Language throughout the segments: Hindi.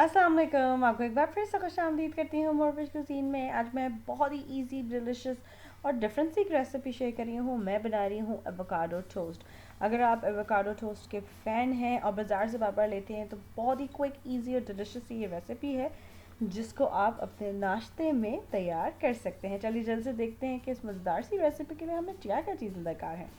अस्सलाम वालेकुम। आपको एक बार फिर से खुशामदीद करती हूँ मोरविश कुजीन में। आज मैं बहुत ही इजी डिलिशियस और डिफरेंट सी एक रेसिपी शेयर कर रही हूँ। मैं बना रही हूँ एवोकाडो टोस्ट। अगर आप एवोकाडो टोस्ट के फ़ैन हैं और बाज़ार से बार बार लेते हैं तो बहुत ही क्विक, इजी और डिलिशियस ये रेसिपी है जिसको आप अपने नाश्ते में तैयार कर सकते हैं। चलिए जल्द से देखते हैं कि इस मज़ेदार सी रेसिपी के लिए हमें क्या क्या चीज़ें दरकार हैं।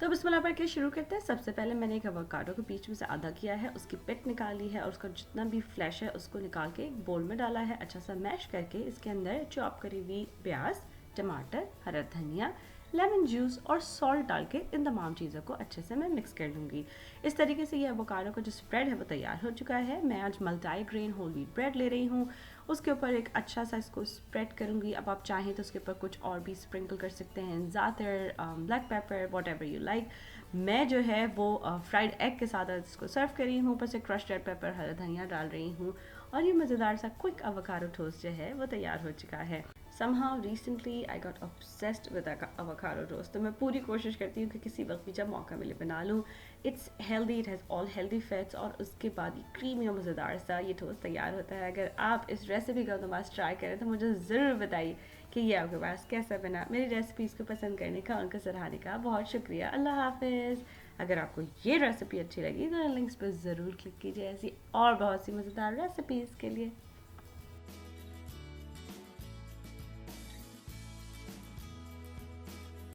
तो बिस्मिल्लाह पढ़ के शुरू करते हैं। सबसे पहले मैंने एक एवोकाडो को बीच में से आधा किया है, उसकी पिक निकाली है और उसका जितना भी फ्लैश है उसको निकाल के एक बोल में डाला है। अच्छा सा मैश करके इसके अंदर चॉप करी हुई प्याज, टमाटर, हरा धनिया, लेमन जूस और सॉल्ट डाल के इन तमाम चीज़ों को अच्छे से मैं मिक्स कर लूँगी। इस तरीके से ये एवोकाडो का जो स्प्रेड है वो तैयार हो चुका है। मैं आज multigrain whole wheat bread ले रही हूँ, उसके ऊपर एक अच्छा सा इसको स्प्रेड करूँगी। अब आप चाहें तो उसके ऊपर कुछ और भी स्प्रिंकल कर सकते हैं, za'atar, black pepper, whatever you like. मैं जो है वो फ्राइड एग के साथ इसको सर्व कर रही हूँ। ऊपर से क्रश्ड रेड पेपर, हरा धनिया डाल रही हूँ और ये मज़ेदार सा क्विक एवोकाडो टोस्ट जो है वो तैयार हो चुका है। Somehow recently I got obsessed with avocado toast, तो मैं पूरी कोशिश करती हूँ कि किसी वक्त भी जब मौका मिले बना लूँ। It's healthy, it has all healthy fats और उसके बाद ये क्रीमी और मज़ेदार सा ये टोस्ट तैयार होता है। अगर आप इस रेसिपी का तो ट्राई करें तो मुझे ज़रूर बताइए कि ये आपके पास कैसा बना। मेरी रेसिपीज़ को पसंद करने का, उनको सराहने का बहुत शुक्रिया। अल्लाह हाफिज़। अगर आपको ये रेसिपी अच्छी लगी तो लिंक्स पर ज़रूर क्लिक कीजिए ऐसी और बहुत सी मज़ेदार रेसिपीज़ के लिए।